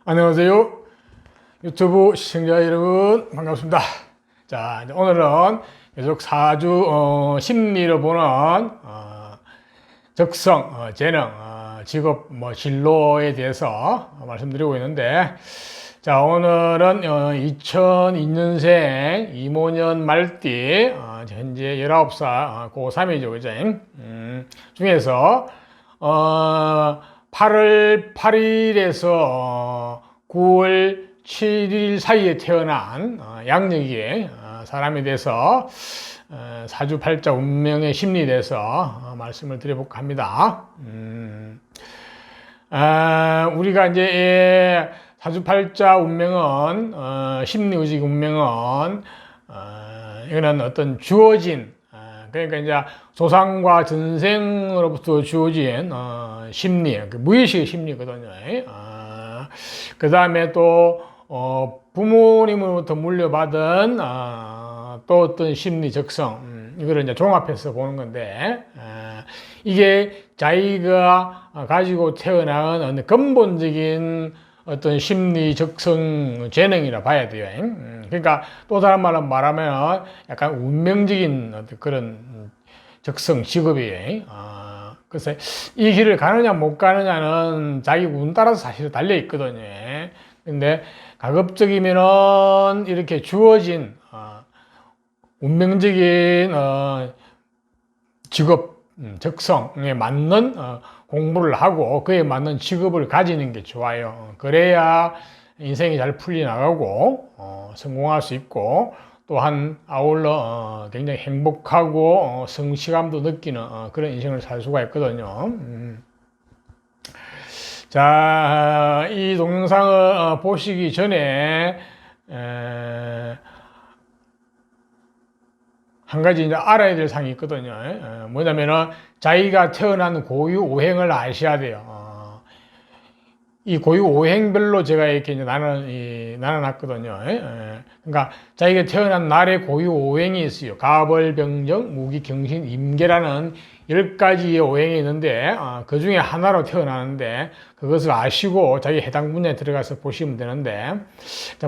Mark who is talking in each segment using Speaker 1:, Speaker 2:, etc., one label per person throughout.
Speaker 1: 안녕하세요. 유튜브 시청자 여러분 반갑습니다. 자, 이제 오늘은 계속 사주 심리로 보는 적성, 재능, 직업, 진로에 대해서 말씀드리고 있는데, 자, 오늘은 2002년생 이모년 말띠, 현재 19살 고3이죠, 그죠? 중에서 8월 8일에서 9월 7일 사이에 태어난 양력의 사람에 대해서 사주팔자 운명의 심리에 대해서 말씀을 드려볼까 합니다. 우리가 이제 사주팔자 운명은 심리의식 운명은 이거는 어떤 주어진 그러니까 이제 조상과 전생으로부터 주어진 심리, 무의식의 심리거든요. 그 다음에 또 부모님으로부터 물려받은 또 어떤 심리 적성, 이거를 이제 종합해서 보는 건데, 이게 자기가 가지고 태어난 어느 근본적인 어떤 심리 적성 재능이라 봐야 돼요. 그러니까 또 다른 말로 말하면 약간 운명적인 어떤 그런 적성 직업이에요. 그래서 이 길을 가느냐 못 가느냐는 자기 운 따라서 사실 달려 있거든요. 근데 가급적이면은 이렇게 주어진 운명적인 직업 적성에 맞는 공부를 하고 그에 맞는 직업을 가지는 게 좋아요. 그래야 인생이 잘 풀려나가고 성공할 수 있고 또한 아울러 굉장히 행복하고 성취감도 느끼는 그런 인생을 살 수가 있거든요. 자, 이 동영상을 보시기 전에 한 가지 이제 알아야 될 사항이 있거든요. 뭐냐면은 자기가 태어난 고유 오행을 아셔야 돼요. 이 고유 오행별로 제가 이렇게 이제 나눠놨거든요. 그러니까 자기가 태어난 날에 고유 오행이 있어요. 가벌, 병정, 무기, 경신, 임계라는 10가지의 오행이 있는데 그 중에 하나로 태어나는데 그것을 아시고 자기 해당 분야에 들어가서 보시면 되는데,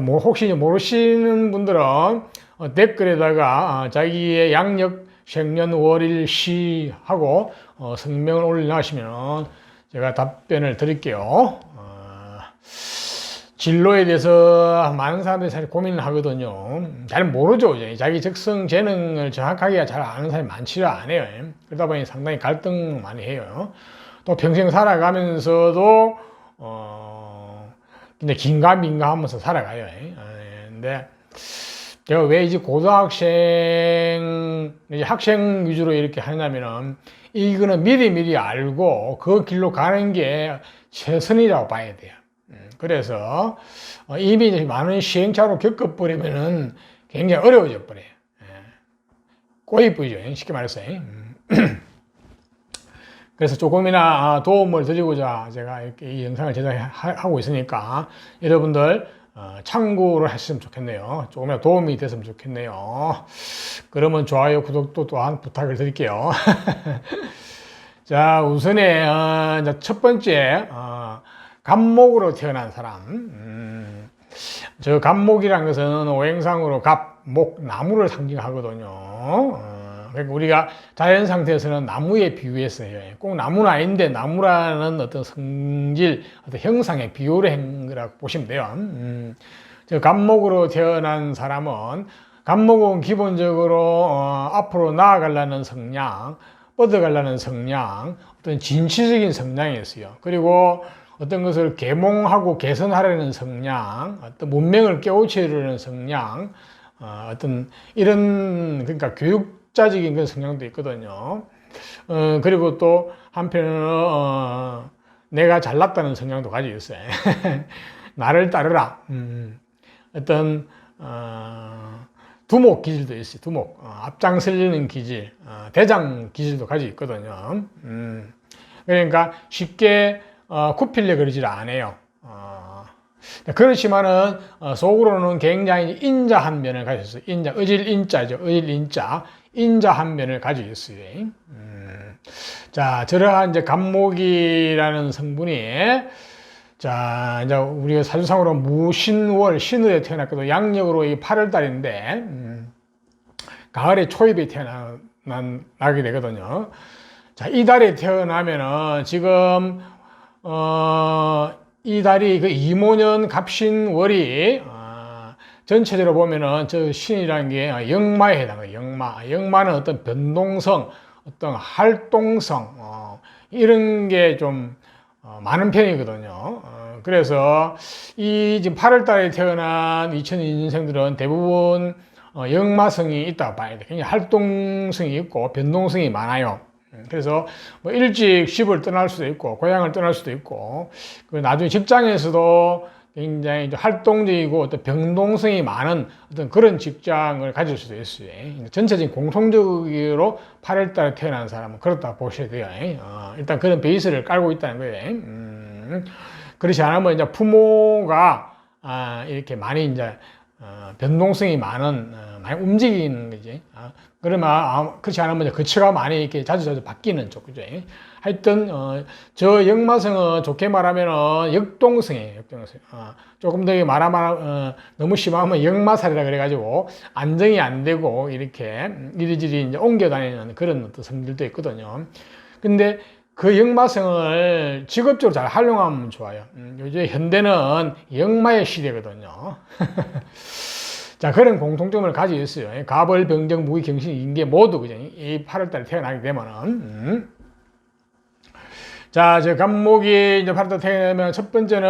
Speaker 1: 뭐 혹시 모르시는 분들은 댓글에다가 자기의 양력, 생년, 월일, 시 하고 성명을 올려놓으시면 제가 답변을 드릴게요. 진로에 대해서 많은 사람들이 사실 고민을 하거든요. 잘 모르죠. 자기 적성, 재능을 정확하게 잘 아는 사람이 많지를 않아요. 그러다 보니 상당히 갈등 많이 해요. 또 평생 살아가면서도 근데 긴가민가 하면서 살아가요. 근데 제가 왜 이제 고등학생, 이제 학생 위주로 이렇게 하냐면은 이거는 미리 알고 그 길로 가는 게 최선이라고 봐야 돼요. 그래서 이미 많은 시행착오를 겪어버리면은 굉장히 어려워져 버려요. 꼬이쁘죠. 쉽게 말해서. 그래서 조금이나 도움을 드리고자 제가 이렇게 이 영상을 제작하고 있으니까 여러분들 참고를 하시면 좋겠네요. 조금이나 도움이 됐으면 좋겠네요. 그러면 좋아요, 구독도 또한 부탁을 드릴게요. 자, 우선에 첫 번째 갑목으로 태어난 사람. 저 갑목이라는 것은 오행상으로 갑, 목, 나무를 상징하거든요. 그러니까 우리가 자연 상태에서는 나무에 비유했어요. 꼭 나무는 아닌데 나무라는 어떤 성질, 어떤 형상의 비유를 한 거라고 보시면 돼요. 저 갑목으로 태어난 사람은 갑목은 기본적으로 앞으로 나아가려는 성향, 뻗어가려는 성향, 어떤 진취적인 성향이 있어요. 그리고 어떤 것을 계몽하고 개선하려는 성향, 어떤 문명을 깨우치려는 성향, 어떤 이런 그러니까 교육자적인 그런 성향도 있거든요. 그리고 또 한편으로는 내가 잘났다는 성향도 가지고 있어요. 나를 따르라. 어떤 두목 기질도 있어요. 두목, 앞장서려는 기질, 대장 기질도 가지고 있거든요. 그러니까 쉽게 굽히려 그러질 않아요. 그렇지만은 속으로는 굉장히 인자한 면을 가지고 있어요. 의질 인자죠. 의질 인자, 인자한 면을 가지고 있어요. 자, 저러한 이제 갑목이라는 성분이 자, 이제 우리가 사주상으로 무신월, 신월에 태어났거든. 양력으로 이 8월 달인데, 가을에 초입에 나게 되거든요. 자, 이 달에 태어나면은 지금, 이 달이 그 이모년 갑신월이, 전체적으로 보면은 저 신이라는 게 역마에 해당해요. 역마. 역마는 어떤 변동성, 어떤 활동성, 이런 게 좀 많은 편이거든요. 그래서 이 지금 8월 달에 태어난 2002년생들은 대부분 역마성이 있다고 봐야 돼. 굉장히 활동성이 있고 변동성이 많아요. 그래서 뭐 일찍 집을 떠날 수도 있고 고향을 떠날 수도 있고 나중에 직장에서도 굉장히 활동적이고 어떤 변동성이 많은 어떤 그런 직장을 가질 수도 있어요. 전체적인 공통적으로 8월달에 태어난 사람은 그렇다 보셔야 돼요. 일단 그런 베이스를 깔고 있다는 거예요. 그렇지 않으면 이제 부모가 이렇게 많이 이제 변동성이 많은 많이 움직이는 거지. 그러면 그렇지 않으면 거치가 많이 이렇게 자주 바뀌는 쪽 그죠. 하여튼 저 역마성은 좋게 말하면은 역동성이에요. 역동성. 조금 더 말하면 너무 심하면 역마살이라 그래가지고 안정이 안 되고 이렇게 이리저리 이제 옮겨 다니는 그런 어떤 성질도 있거든요. 근데 그 역마성을 직업적으로 잘 활용하면 좋아요. 요즘 현대는 역마의 시대거든요. 자, 그런 공통점을 가지고 있어요. 갑을, 병정, 무기, 경신, 인계 모두 그죠. 이 8월달에 태어나게 되면은. 자, 저 갑목이 이제 8월달에 태어나면 첫 번째는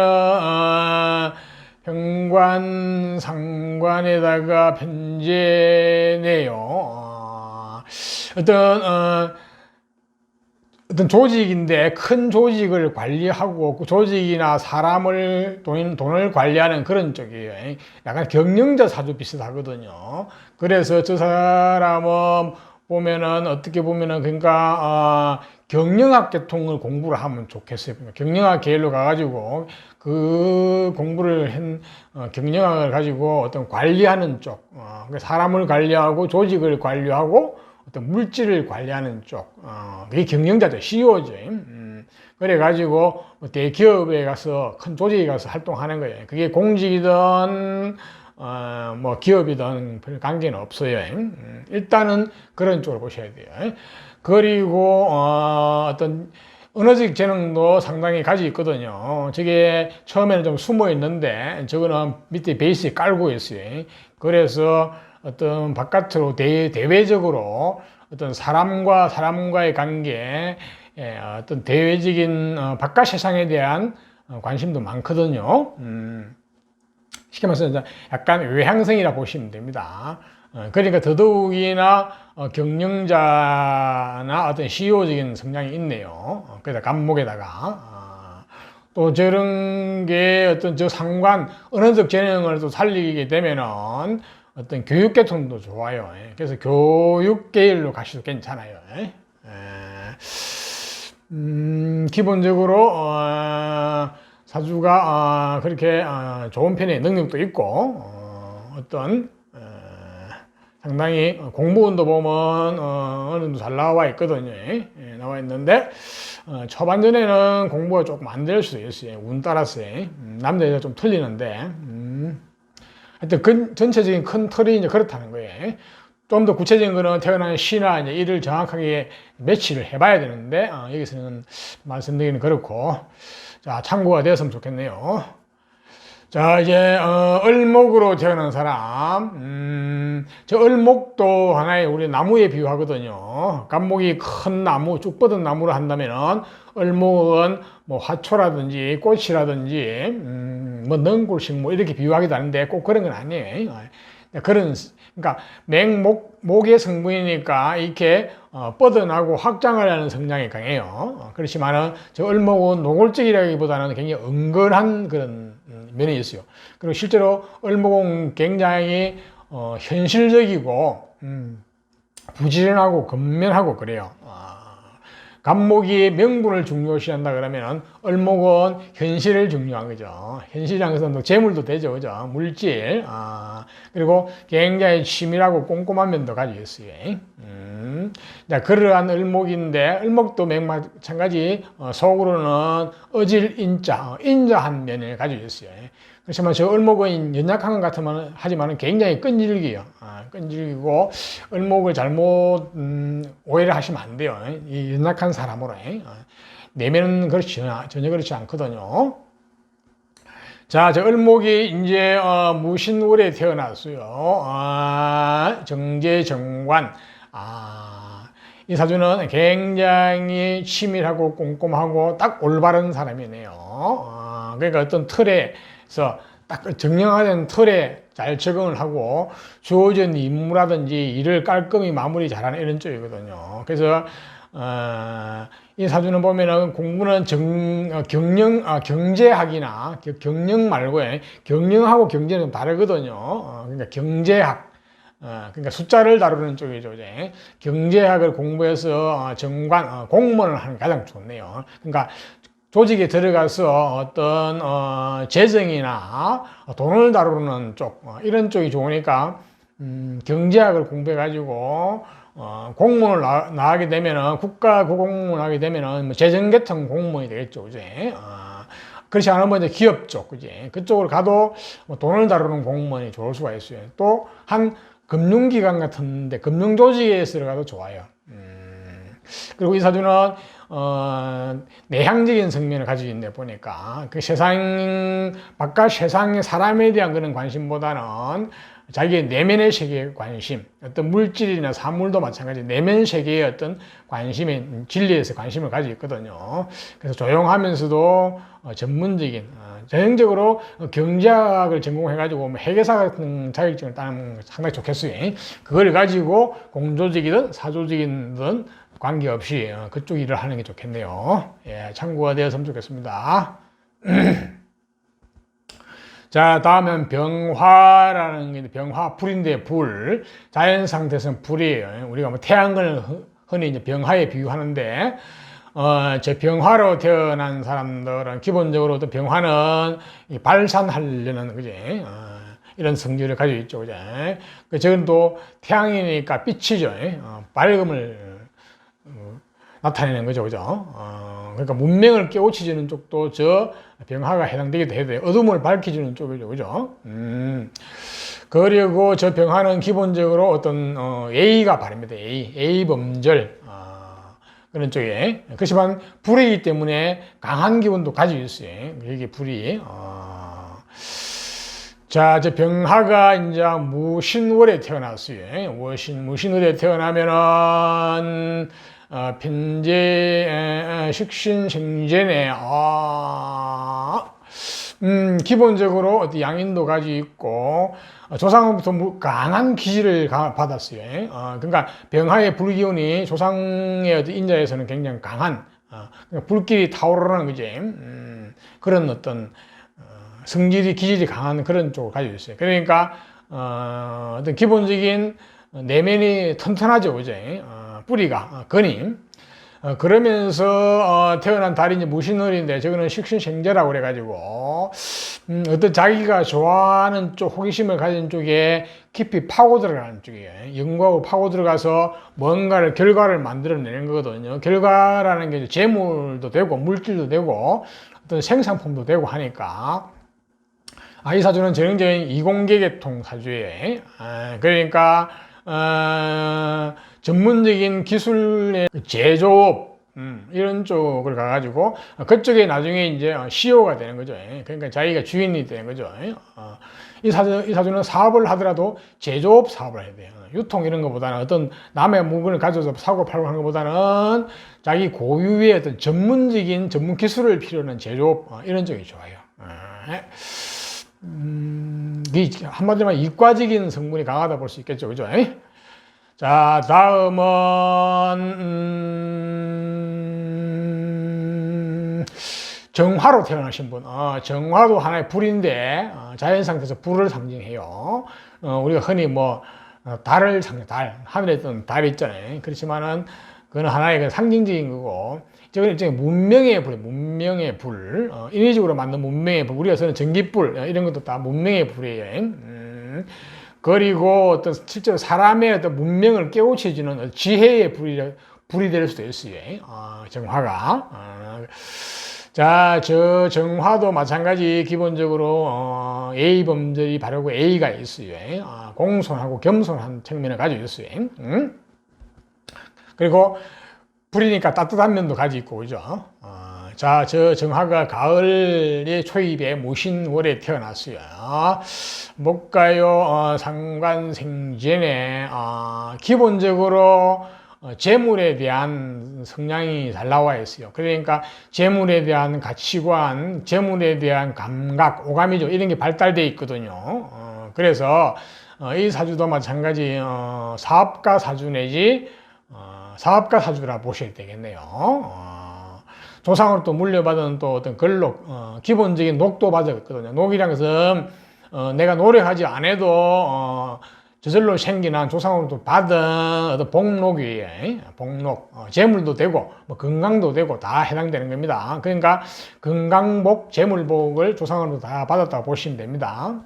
Speaker 1: 현관, 상관에다가 편제네요. 어떤 조직인데 큰 조직을 관리하고 그 조직이나 사람을 돈을 관리하는 그런 쪽이에요. 약간 경영자 사주 비슷하거든요. 그래서 저 사람은 보면은 어떻게 보면은 그러니까 경영학 계통을 공부를 하면 좋겠어요. 경영학 계열로 가가지고 그 공부를 한 경영학을 가지고 어떤 관리하는 쪽, 사람을 관리하고 조직을 관리하고 어떤 물질을 관리하는 쪽, 그게 경영자죠. CEO죠. 그래가지고 대기업에 가서 큰 조직에 가서 활동하는 거예요. 그게 공직이든 뭐 기업이든 별 관계는 없어요. 일단은 그런 쪽으로 보셔야 돼요. 그리고 어떤 언어적 재능도 상당히 가지고 있거든요. 저게 처음에는 좀 숨어 있는데 저거는 밑에 베이스에 깔고 있어요. 그래서 어떤 바깥으로 대외적으로 어떤 사람과의 관계, 어떤 대외적인 바깥 세상에 대한 관심도 많거든요. 쉽게 말해서 약간 외향성이라 보시면 됩니다. 그러니까 더더욱이나 경영자나 어떤 CEO적인 성향이 있네요. 그래서 갑목에다가 또 저런 게 어떤 저 상관 언어적 재능을 또 살리게 되면은 어떤 교육 계통도 좋아요. 그래서 교육 계열로 가셔도 괜찮아요. 기본적으로 사주가 그렇게 좋은 편의 능력도 있고 어떤 상당히 공부운도 보면 어느 정도 잘 나와 있거든요. 나와 있는데 초반전에는 공부가 조금 안 될 수도 있어요. 운 따라서 남자 여자 좀 틀리는데 하여튼 전체적인 큰 틀이 이제 그렇다는 거예요. 좀 더 구체적인 거는 태어난 시나 이제 일을 정확하게 매치를 해봐야 되는데 여기서는 말씀드리기는 그렇고 자 참고가 되었으면 좋겠네요. 자 이제 을목으로 태어난 사람 저 을목도 하나의 우리 나무에 비유하거든요. 갑목이 큰 나무 쭉 뻗은 나무로 한다면은 을목은 뭐 화초라든지 꽃이라든지 뭐 능골식 뭐 이렇게 비유하기도 하는데 꼭 그런 건 아니에요. 그러니까 목의 성분이니까 이렇게 뻗어나고 확장을 하는 성향이 강해요. 그렇지만은 저 을목은 노골적이라기보다는 굉장히 은근한 그런 면이 있어요. 그리고 실제로 을목은 굉장히 현실적이고 부지런하고 근면하고 그래요. 갑목이 명분을 중요시한다 그러면 을목은 현실을 중요한 거죠. 현실이라는 것은 재물도 되죠, 그죠? 물질. 그리고 굉장히 치밀하고 꼼꼼한 면도 가지고 있어요. 자, 그러한 을목인데, 을목도 마찬가지, 속으로는 어질 인자, 인자한 면을 가지고 있어요. 그렇지만 저 을목은 연약한 것 같으면, 하지만 굉장히 끈질기요. 끈질기고, 을목을 잘못, 오해를 하시면 안 돼요. 이 연약한 사람으로. 내면은 전혀 그렇지 않거든요. 자, 저 을목이 이제 무신월에 태어났어요. 정제정관. 이 사주는 굉장히 치밀하고 꼼꼼하고 딱 올바른 사람이네요. 그러니까 어떤 틀에서 딱 정형화된 틀에 잘 적응을 하고 주어진 임무라든지 일을 깔끔히 마무리 잘하는 이런 쪽이거든요. 그래서 이 사주는 보면은 공부는 경제학이나 경영 말고 경영하고 경제는 좀 다르거든요. 그러니까 경제학, 그러니까 숫자를 다루는 쪽이죠. 이제 경제학을 공부해서 정관, 공무원을 하는 게 가장 좋네요. 그러니까 조직에 들어가서 어떤 재정이나 돈을 다루는 쪽, 이런 쪽이 좋으니까 경제학을 공부해 가지고 공무원을 나가게 되면은 국가 공무원 하게 되면은 뭐 재정계통 공무원이 되겠죠, 이제. 그렇지 않으면 이제 기업 쪽, 그지? 그쪽으로 가도 뭐 돈을 다루는 공무원이 좋을 수가 있어요. 또 한 금융기관 같은데 금융조직에 들어가도 좋아요. 그리고 이 사주는 내향적인 성면을 가지고 있는데 보니까 그 바깥 세상의 사람에 대한 그런 관심보다는 자기의 내면의 세계에 관심, 어떤 물질이나 사물도 마찬가지 내면 세계의 어떤 관심에, 진리에서 관심을 가지고 있거든요. 그래서 조용하면서도 전문적인, 전형적으로 경제학을 전공해가지고 회계사 같은 자격증을 따는 상당히 좋겠어요. 그걸 가지고 공조직이든 사조직이든 관계없이 그쪽 일을 하는 게 좋겠네요. 예, 참고가 되었으면 좋겠습니다. 자, 다음은 병화라는 게 병화, 불인데 불. 자연 상태에서는 불이에요. 우리가 뭐 태양을 흔히 이제 병화에 비유하는데, 저 병화로 태어난 사람들은 기본적으로 또 병화는 발산하려는, 그지? 이런 성질을 가지고 있죠, 그죠? 저건 또 태양이니까 빛이죠. 밝음을 나타내는 거죠, 그죠? 그러니까 문명을 깨우치주는 쪽도 저 병화가 해당되기도 해요. 어둠을 밝혀주는 쪽이죠, 그죠? 그리고 저 병화는 기본적으로 어떤 A가 바랍니다. A 범절 그런 쪽에. 그렇지만 불이기 때문에 강한 기운도 가지고 있어요. 이게 불이. 자, 저 병화가 이제 무신월에 태어났어요. 무신월에 태어나면은 편재 식신생재네. 기본적으로 어떤 양인도 가지고 있고 조상으로부터 강한 기질을 받았어요. 그러니까 병화의 불기운이 조상의 어떤 인자에서는 굉장히 강한 그러니까 불길이 타오르는 거지. 그런 어떤 성질이 기질이 강한 그런 쪽을 가지고 있어요. 그러니까 어떤 기본적인 내면이 튼튼하죠, 그제? 뿌리가 근이. 그러면서 태어난 달이 이제 무신월인데 저거는 식신생재라고 그래가지고 어떤 자기가 좋아하는 쪽, 호기심을 가진 쪽에 깊이 파고 들어가는 쪽이에요. 연구하고 파고 들어가서 뭔가를 결과를 만들어내는 거거든요. 결과라는 게 재물도 되고 물질도 되고 어떤 생산품도 되고 하니까. 이 사주는 전형적인 이공계계통 사주예요. 그러니까 전문적인 기술의 제조업 이런 쪽을 가가지고 그쪽에 나중에 이제 CEO가 되는 거죠. 그러니까 자기가 주인이 되는 거죠. 이 사주는 사업을 하더라도 제조업 사업을 해야 돼요. 유통 이런 것보다는 어떤 남의 물건을 가져서 사고 팔고 하는 것보다는 자기 고유의 어떤 전문적인 전문 기술을 필요로 하는 제조업 이런 쪽이 좋아요. 한마디로 말하면 이과적인 성분이 강하다 볼 수 있겠죠, 그죠? 자, 다음은 정화로 태어나신 분. 정화도 하나의 불인데 자연 상태에서 불을 상징해요. 우리가 흔히 뭐 달을 달, 하늘에 있던 달 있잖아요. 그렇지만은 그건 하나의 상징적인 거고. 저건 일종의 문명의 불, 문명의 불, 인위적으로 만든 문명의 불. 우리가 쓰는 전기불 이런 것도 다 문명의 불이에요. 그리고 어떤 실제로 사람의 어떤 문명을 깨우쳐주는 지혜의 불이 될 수도 있어요. 정화가. 자, 저 정화도 마찬가지 기본적으로 A범들이 바르고 A가 있어요. 공손하고 겸손한 측면을 가지고 있어요. 그리고 불이니까 따뜻한 면도 가지고 있고, 그죠? 자, 저 정화가 가을의 초입에 무신월에 태어났어요. 목가요, 상관생전에, 기본적으로 재물에 대한 성향이 잘 나와 있어요. 그러니까 재물에 대한 가치관, 재물에 대한 감각, 오감이죠. 이런 게 발달되어 있거든요. 그래서 이 사주도 마찬가지 사업가 사주 내지 사업가 사주라 보셔야 되겠네요. 조상으로 또 물려받은 또 어떤 걸록, 기본적인 녹도 받았거든요. 녹이란 것은 내가 노력하지 않아도 저절로 생기는 조상으로부터 받은 어떤 복록이에요. 복록. 재물도 되고, 뭐 건강도 되고 다 해당되는 겁니다. 그러니까 건강복, 재물복을 조상으로부터 다 받았다고 보시면 됩니다.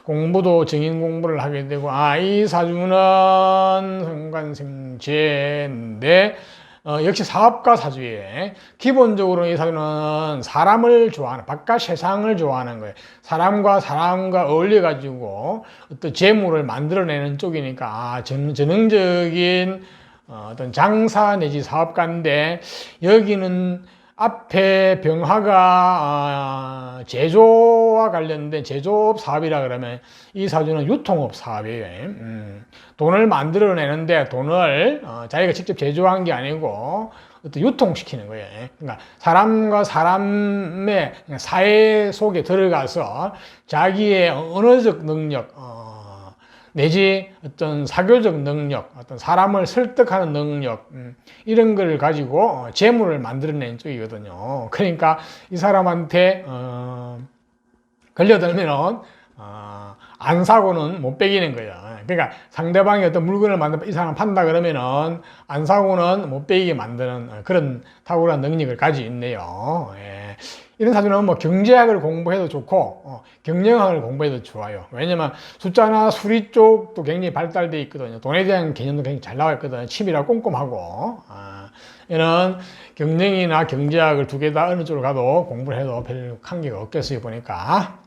Speaker 1: 공부도 정인 공부를 하게 되고, 이 사주는 성관생제인데, 역시 사업가 사주에 기본적으로 이 사주는 사람을 좋아하는 바깥 세상을 좋아하는 거예요. 사람과 어울려 가지고 어떤 재물을 만들어내는 쪽이니까 전형적인 어떤 장사 내지 사업가인데, 여기는 앞에 병화가 제조와 관련된 제조업 사업이라 그러면 이 사주는 유통업 사업이에요. 돈을 만들어내는데 돈을 자기가 직접 제조한 게 아니고 어떤 유통시키는 거예요. 그러니까 사람과 사람의 사회 속에 들어가서 자기의 언어적 능력, 내지 어떤 사교적 능력, 어떤 사람을 설득하는 능력, 이런 걸 가지고 재물을 만들어내는 쪽이거든요. 그러니까 이 사람한테 걸려들면은 안 사고는 못 빼기는 거예요. 그러니까 상대방이 어떤 물건을 만들면 이 사람 판다 그러면은 안 사고는 못 빼기게 만드는 그런 탁월한 능력을 가지고 있네요. 이런 사주는 뭐 경제학을 공부해도 좋고 경영학을 공부해도 좋아요. 왜냐면 숫자나 수리 쪽도 굉장히 발달되어 있거든요. 돈에 대한 개념도 굉장히 잘 나와 있거든요. 치밀하고 꼼꼼하고. 이런 경영이나 경제학을 두 개 다 어느 쪽으로 가도 공부를 해도 별 관계가 없겠어요, 보니까.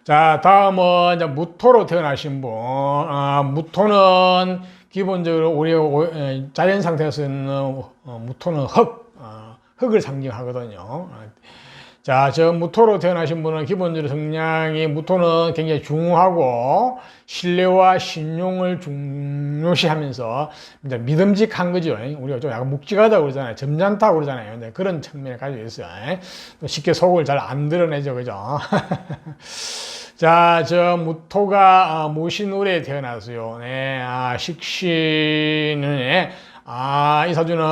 Speaker 1: 자, 다음은 이제 무토로 태어나신 분. 무토는 기본적으로 우리 자연 상태에서는 무토는 흙을 상징하거든요. 자, 저 무토로 태어나신 분은 기본적으로 성향이, 무토는 굉장히 중후하고 신뢰와 신용을 중요시하면서 이제 믿음직한 거죠. 우리가 좀 약간 묵직하다고 그러잖아요. 점잖다고 그러잖아요. 그런 측면을 가지고 있어요. 또 쉽게 속을 잘 안 드러내죠. 그죠? 자, 저 무토가 무신월에 태어났어요. 네, 식신은, 이 사주는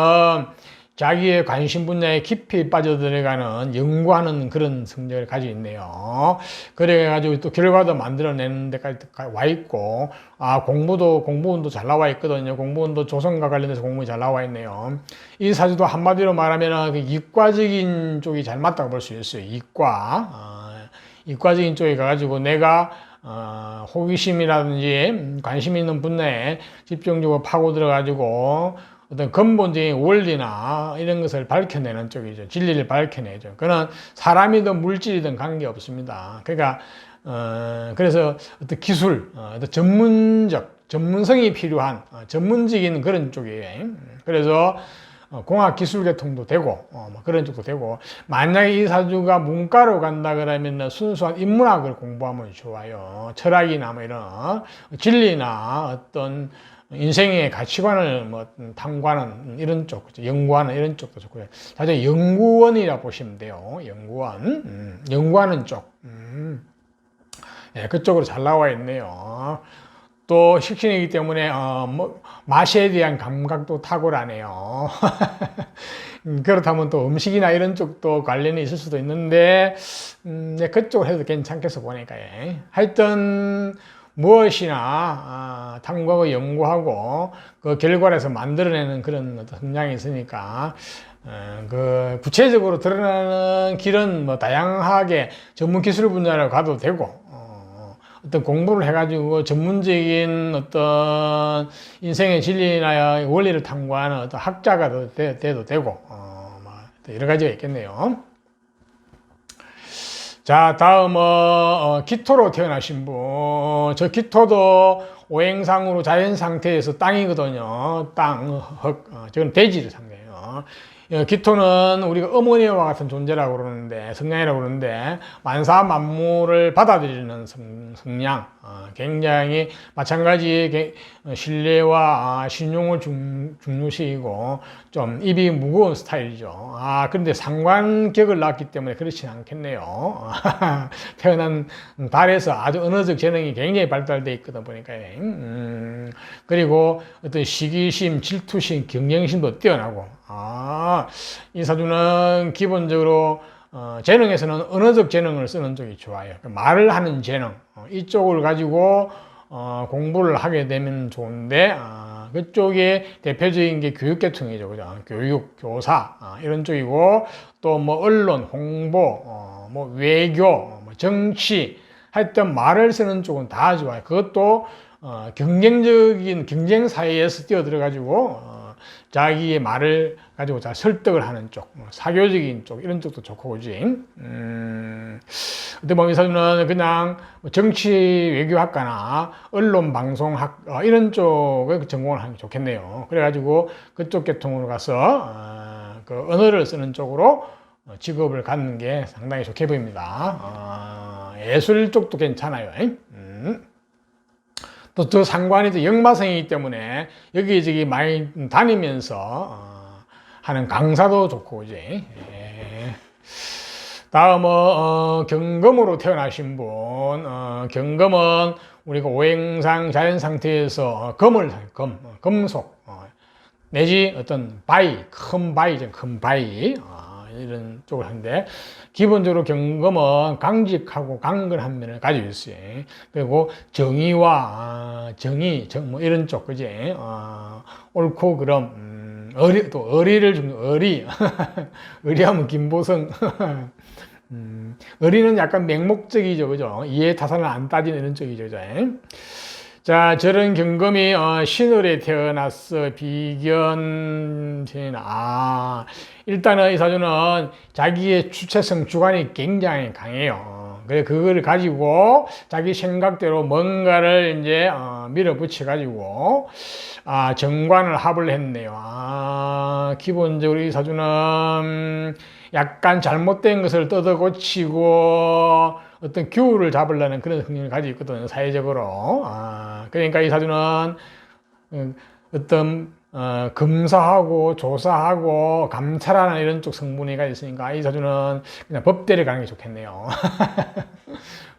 Speaker 1: 자기의 관심 분야에 깊이 빠져들어가는, 연구하는 그런 성격을 가지고 있네요. 그래가지고 또 결과도 만들어내는 데까지 와 있고, 공부운도 잘 나와 있거든요. 공부운도 조선과 관련해서 공부가 잘 나와 있네요. 이 사주도 한마디로 말하면 그 이과적인 쪽이 잘 맞다고 볼 수 있어요. 이과적인 쪽에 가가지고 내가 호기심이라든지 관심 있는 분야에 집중적으로 파고 들어가지고 어떤 근본적인 원리나 이런 것을 밝혀내는 쪽이죠. 진리를 밝혀내죠. 그는 사람이든 물질이든 관계없습니다. 그러니까 그래서 어떤 기술, 어떤 전문성이 필요한 전문적인 그런 쪽이에요. 그래서 공학기술계통도 되고 그런 쪽도 되고, 만약에 이 사주가 문과로 간다 그러면 순수한 인문학을 공부하면 좋아요. 철학이나 뭐 이런 진리나 어떤 인생의 가치관을 탐구하는 이런 쪽, 연구하는 이런 쪽도 좋고요. 사실 연구원이라 보시면 돼요. 연구하는 쪽. 그쪽으로 잘 나와 있네요. 또 식신이기 때문에 맛에 대한 감각도 탁월하네요. 그렇다면 또 음식이나 이런 쪽도 관련이 있을 수도 있는데 그쪽으로 해도 괜찮겠어 보니까. 하여튼 무엇이나 탐구하고 연구하고 그 결과에서 만들어내는 그런 어떤 성향이 있으니까 그 구체적으로 드러나는 길은 다양하게 전문 기술 분야로 가도 되고, 어떤 공부를 해가지고 전문적인 어떤 인생의 진리나 원리를 탐구하는 어떤 학자가 돼도 되고, 뭐 여러 가지가 있겠네요. 자, 다음은 기토로 태어나신 분. 저 기토도 오행상으로 자연 상태에서 땅이거든요. 땅, 흙. 저건 대지를 상대해요. 기토는 우리가 어머니와 같은 존재라고 그러는데, 성량이라고 그러는데, 만사 만물을 받아들이는 성량. 굉장히 마찬가지 신뢰와 신용을 중요시이고 좀 입이 무거운 스타일이죠. 그런데 상관격을 낳았기 때문에 그렇진 않겠네요. 태어난 달에서 아주 언어적 재능이 굉장히 발달되어 있거든 보니까. 그리고 어떤 시기심, 질투심, 경쟁심도 뛰어나고. 이 사주는 기본적으로 재능에서는 언어적 재능을 쓰는 쪽이 좋아요. 말을 하는 재능, 이쪽을 가지고 공부를 하게 되면 좋은데, 그쪽에 대표적인 게 교육계통이죠. 그죠? 교육, 교사, 이런 쪽이고, 또 뭐 언론, 홍보, 뭐 외교, 뭐 정치, 하여튼 말을 쓰는 쪽은 다 좋아요. 그것도 경쟁적인 경쟁 사회에서 뛰어들어가지고, 자기의 말을 가지고 잘 설득을 하는 쪽, 사교적인 쪽, 이런 쪽도 좋고, 그지? 근데 뭐 이 사주는 그냥 정치 외교학과나 언론 방송학, 이런 쪽에 전공을 하는 게 좋겠네요. 그래가지고 그쪽 계통으로 가서, 그 언어를 쓰는 쪽으로 직업을 갖는 게 상당히 좋게 보입니다. 예술 쪽도 괜찮아요. 또 저 상관이 또 역마성이기 때문에 여기저기 많이 다니면서 하는 강사도 좋고, 그지? 다음은 경금으로 태어나신 분. 경금은 우리가 오행상 자연 상태에서 금속 내지 어떤 바위, 큰 바위죠, 큰 바위. 이런 쪽을 하는데, 기본적으로 경금은 강직하고 강건한 면을 가지고 있어요. 그리고 정의와 뭐 이런 쪽, 그지? 옳고 그름, 어리를 좀, 의리하면 김보성. 의리는 약간 맹목적이죠, 그죠? 이해타산을 안 따지는 이런 쪽이죠, 그죠? 자, 저런 경금이 신월에 태어났어. 비견 일단은 이 사주는 자기의 주체성 주관이 굉장히 강해요. 그래 그걸 가지고 자기 생각대로 뭔가를 이제 밀어붙여 가지고 정관을 합을 했네요. 기본적으로 이 사주는 약간 잘못된 것을 뜯어고치고 어떤 규율을 잡으려는 그런 성향을 가지고 있거든요, 사회적으로. 그러니까 이 사주는 어떤 검사하고 조사하고 감찰하는 이런 쪽 성분이 있으니까 이 사주는 그냥 법대를 가는 게 좋겠네요.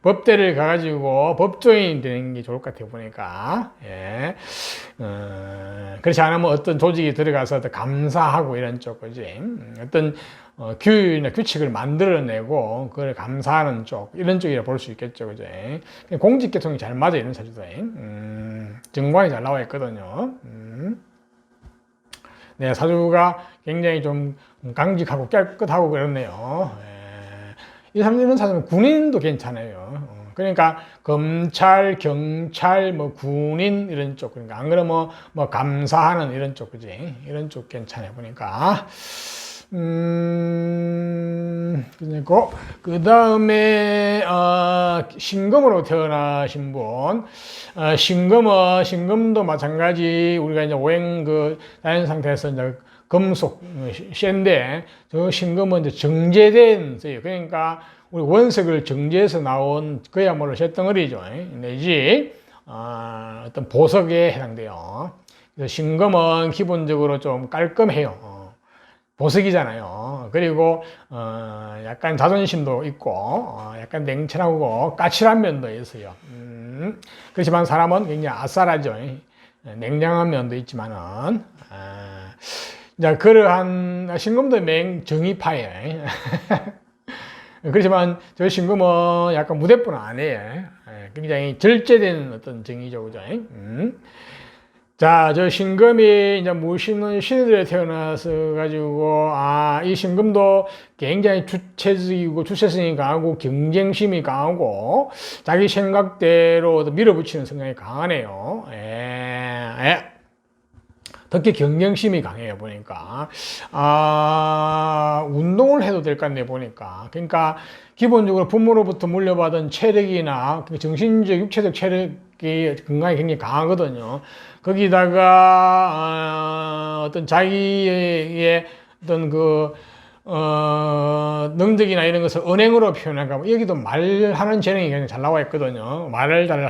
Speaker 1: 법대를 가가지고 법조인이 되는 게 좋을 것 같아요, 보니까. 예. 그렇지 않으면 어떤 조직이 들어가서 감사하고 이런 쪽, 그지? 어떤 규율이나 규칙을 만들어내고 그걸 감사하는 쪽, 이런 쪽이라 볼 수 있겠죠, 그죠? 공직계통이 잘 맞아요, 이런 사주도. 정관이 잘 나와 있거든요. 네, 사주가 굉장히 좀 강직하고 깨끗하고 그렇네요. 이 이런 사주는 군인도 괜찮아요. 그러니까 검찰, 경찰, 뭐 군인 이런 쪽, 그러니까 안 그러면 뭐 감사하는 이런 쪽, 그지? 이런 쪽 괜찮아요, 보니까. 그리고 그 다음에 신금으로 태어나신 분. 신금도 마찬가지 우리가 이제 오행 자연 상태에서 이제 금속 쇠인데, 저 신금은 이제 정제된 쇠예요. 그러니까 우리 원석을 정제해서 나온 그야말로 쇳덩어리죠. 내지 어떤 보석에 해당돼요. 그래서 신금은 기본적으로 좀 깔끔해요. 보석이잖아요. 그리고 약간 자존심도 있고 약간 냉철하고 까칠한 면도 있어요. 그렇지만 사람은 굉장히 아싸라죠. 냉정한 면도 있지만은 이제 그러한 신금도 정의파예요. 그렇지만 저 신금은 약간 무대뿐 아니에요. 굉장히 절제된 어떤 정의죠, 그죠? 자, 저 신금이 이제 무신은 신들에 태어나서 가지고, 이 신금도 굉장히 주체적이고, 주체성이 강하고, 경쟁심이 강하고, 자기 생각대로 밀어붙이는 성향이 강하네요. 특히 경쟁심이 강해요, 보니까. 운동을 해도 될 것 같네, 보니까. 그러니까, 기본적으로 부모로부터 물려받은 체력이나 정신적, 육체적 체력이 건강이 굉장히 강하거든요. 거기다가, 어떤 자기의 어떤 능력이나 이런 것을 언행으로 표현할까, 여기도 말하는 재능이 굉장히 잘 나와 있거든요. 말을 잘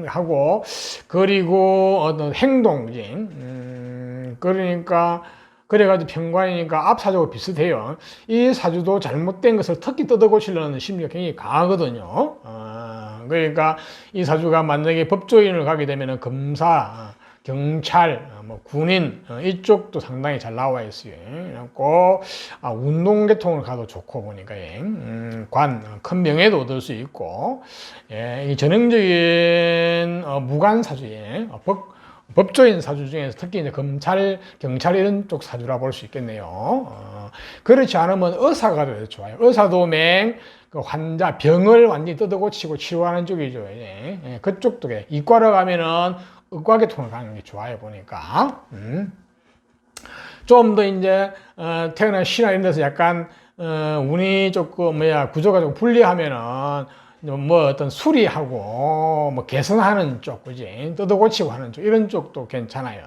Speaker 1: 하고, 그리고 어떤 행동진, 그러니까, 그래가지고 편관이니까 앞 사주하고 비슷해요. 이 사주도 잘못된 것을 특히 뜯어고치려는 심리가 굉장히 강하거든요. 그러니까 이 사주가 만약에 법조인을 가게 되면 검사, 경찰, 군인 이쪽도 상당히 잘 나와 있어요. 그래갖고 운동계통을 가도 좋고 보니까 큰 명예도 얻을 수 있고 이 전형적인 무관 사주에 법조인 사주 중에서 특히 이제 검찰, 경찰 이런 쪽 사주라 볼 수 있겠네요. 그렇지 않으면 의사가 더 좋아요. 의사도 그 환자, 병을 완전히 뜯어고치고 치료하는 쪽이죠. 그쪽도 이과로 가면은 의과계통을 가는 게 좋아요, 보니까. 좀 더 이제, 태어난 시나 이런 데서 약간, 운이 조금, 구조가 좀 불리하면은, 어떤 수리하고, 개선하는 쪽, 그지? 뜯어고치고 하는 쪽, 이런 쪽도 괜찮아요.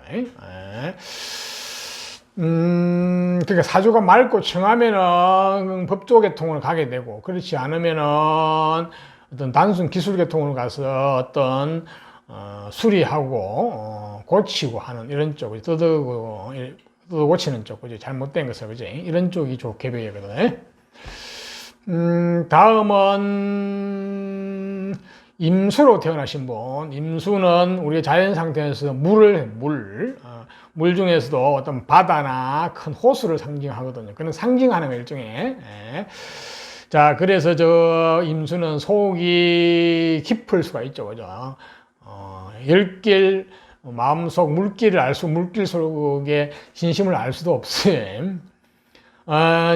Speaker 1: 그러니까 사주가 맑고 청하면은 법조계통을 가게 되고, 그렇지 않으면은 어떤 단순 기술계통으로 가서 어떤, 수리하고, 고치고 하는 이런 쪽, 뜯어고치는 쪽, 그지? 잘못된 것을, 그지? 이런 쪽이 좋게 보이거든. 다음은 임수로 태어나신 분. 임수는 우리 자연 상태에서 물 중에서도 어떤 바다나 큰 호수를 상징하거든요. 그런 상징하는 일종의. 자, 그래서 저 임수는 속이 깊을 수가 있죠, 그죠? 열길, 마음속 물길 속의 진심을 알 수도 없어요.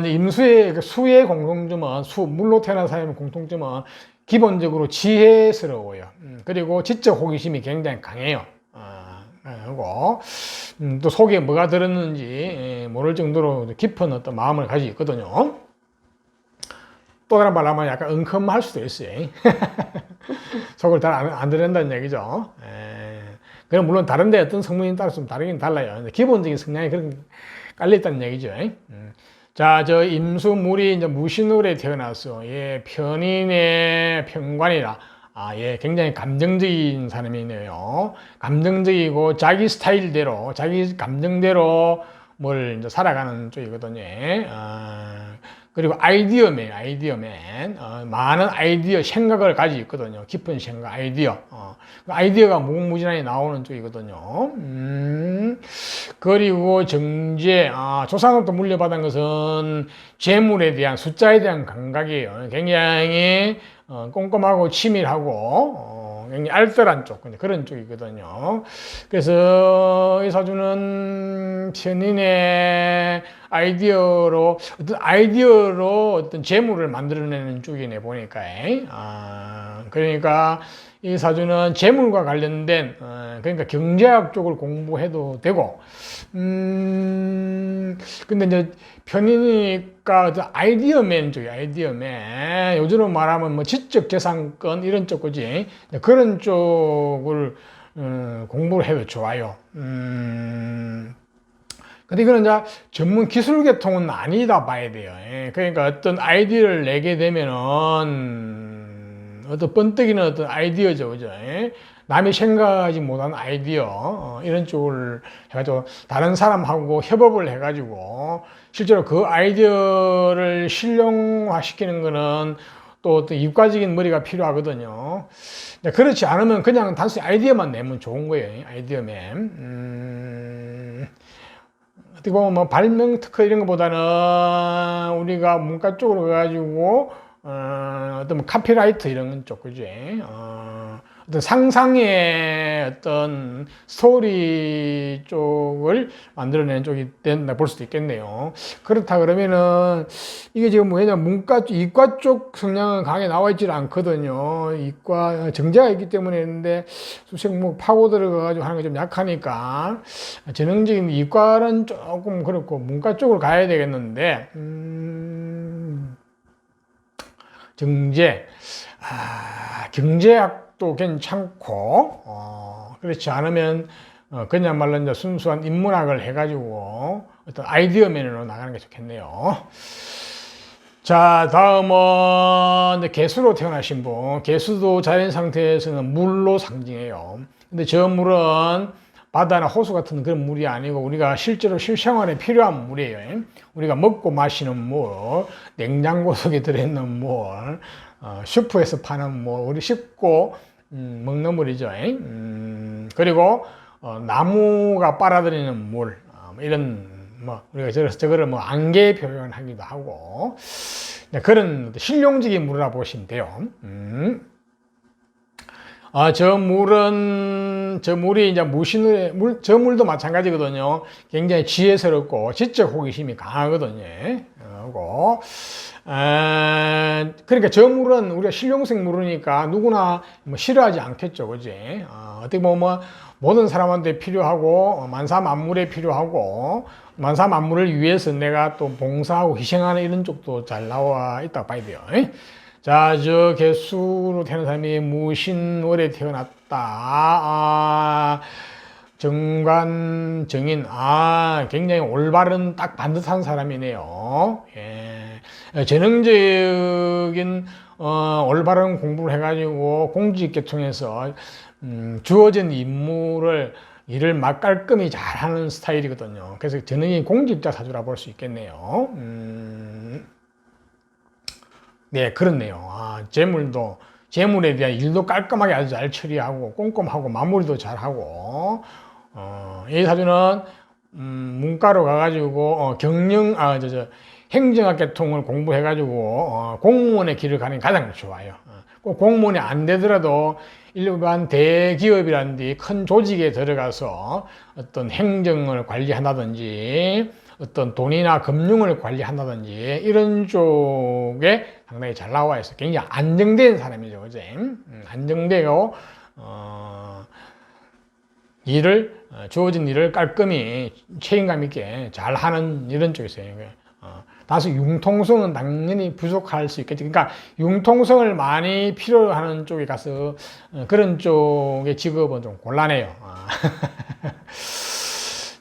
Speaker 1: 임수의 수의 공통점은 물로 태어난 사람의 공통점은 기본적으로 지혜스러워요. 그리고 지적 호기심이 굉장히 강해요. 그리고 또 속에 뭐가 들었는지 모를 정도로 깊은 어떤 마음을 가지고 있거든요. 또 다른 말로 하면 약간 은큼할 수도 있어요. 속을 잘 안 드러낸다는 얘기죠. 그럼 물론 다른데 어떤 성분에 따라서 좀 다르긴 달라요. 기본적인 성향이 그렇게 깔려있다는 얘기죠. 자, 저 임수물이 이제 무신월에 태어나서 편인의 편관이라 굉장히 감정적인 사람이네요. 감정적이고 자기 스타일대로, 자기 감정대로 뭘 이제 살아가는 쪽이거든요. 그리고 아이디어맨. 많은 아이디어, 생각을 가지고 있거든요. 깊은 생각, 아이디어. 아이디어가 무궁무진하게 나오는 쪽이거든요. 그리고 정제, 조상으로부터 물려받은 것은 재물에 대한, 숫자에 대한 감각이에요. 굉장히 꼼꼼하고 치밀하고 굉장히 알뜰한 쪽, 그런 쪽이거든요. 그래서 이 사주는 편인의 아이디어로 어떤 재물을 만들어내는 쪽이네 보니까. 그러니까 이 사주는 재물과 관련된 그러니까 경제학 쪽을 공부해도 되고 근데 이제 편인이니까 아이디어맨 쪽이 아이디어맨 요즘으로 말하면 지적재산권 이런 쪽 거지 그런 쪽을 공부를 해도 좋아요. 근데 이거는 이제 전문 기술 계통은 아니다 봐야 돼요. 그러니까 어떤 아이디어를 내게 되면은 어떤 번뜩이는 어떤 아이디어죠, 그죠? 남이 생각하지 못한 아이디어 이런 쪽을 해가지고 다른 사람하고 협업을 해가지고 실제로 그 아이디어를 실용화시키는 거는 또 어떤 이과적인 머리가 필요하거든요. 그렇지 않으면 그냥 단순히 아이디어만 내면 좋은 거예요. 아이디어맨. 어떻게 보면 발명 특허 이런 것보다는 우리가 문과 쪽으로 가가지고 어떤 카피라이트 이런 쪽, 그지? 어떤 상상의 어떤 스토리 쪽을 만들어내는 쪽이 된다 볼 수도 있겠네요. 그렇다 그러면은 이게 지금 뭐냐 문과 이과 쪽 성향은 강하게 나와 있질 않거든요. 이과 정제가 있기 때문에 했는데 수색 뭐 파고 들어가가지고 하는 게 좀 약하니까 전형적인 이과는 조금 그렇고 문과 쪽으로 가야 되겠는데 정제 경제학도 괜찮고, 그렇지 않으면, 그냥말로 이제 순수한 인문학을 해가지고 어떤 아이디어맨으로 나가는 게 좋겠네요. 자, 다음은 이제 개수로 태어나신 분. 개수도 자연 상태에서는 물로 상징해요. 근데 저 물은 바다나 호수 같은 그런 물이 아니고 우리가 실제로 실생활에 필요한 물이에요. 우리가 먹고 마시는 물, 냉장고 속에 들어있는 물, 슈퍼에서 파는 물, 우리 씹고 먹는 물이죠. 그리고 나무가 빨아들이는 물, 이런 우리가 저거를 안개 표현하기도 하고 그런 실용적인 물이라 보시면 돼요. 저 물이 이제 저 물도 마찬가지거든요. 굉장히 지혜스럽고 지적 호기심이 강하거든요. 그러니까 저 물은 우리가 실용성 물이니까 누구나 싫어하지 않겠죠, 그지? 어떻게 보면 모든 사람한테 필요하고 만사 만물에 필요하고 만사 만물을 위해서 내가 또 봉사하고 희생하는 이런 쪽도 잘 나와 있다고 봐야 돼요. 자, 저 개수로 태어난 사람이 무신월에 태어났다. 정관, 정인, 굉장히 올바른 딱 반듯한 사람이네요. 예. 전형적인, 올바른 공부를 해가지고 공직계통에서, 주어진 일을 막 깔끔히 잘하는 스타일이거든요. 그래서 전형적인 공직자 사주라 볼 수 있겠네요. 네, 그렇네요. 재물에 대한 일도 깔끔하게 아주 잘 처리하고, 꼼꼼하고, 마무리도 잘하고, 이 사주는, 문과로 가가지고, 행정학 계통을 공부해가지고, 공무원의 길을 가는 게 가장 좋아요. 꼭 공무원이 안 되더라도 일반 대기업이라든지 큰 조직에 들어가서 어떤 행정을 관리한다든지, 어떤 돈이나 금융을 관리한다든지 이런 쪽에 상당히 잘 나와 있어요. 굉장히 안정된 사람이죠, 그죠? 안정되고 주어진 일을 깔끔히 책임감 있게 잘 하는 이런 쪽이 있어요. 다소 융통성은 당연히 부족할 수 있겠죠. 그러니까 융통성을 많이 필요로 하는 쪽에 가서 그런 쪽의 직업은 좀 곤란해요.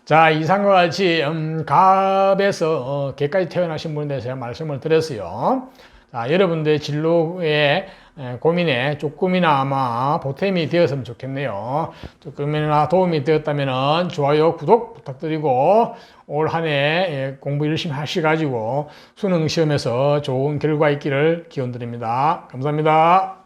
Speaker 1: 자, 이상과 같이 갑에서 개까지 태어나신 분에 대해서 제가 말씀을 드렸어요. 자, 여러분들의 진로의 고민에 조금이나마 보탬이 되었으면 좋겠네요. 조금이나 도움이 되었다면 좋아요, 구독 부탁드리고 올 한 해 공부 열심히 하셔가지고 수능 시험에서 좋은 결과 있기를 기원드립니다. 감사합니다.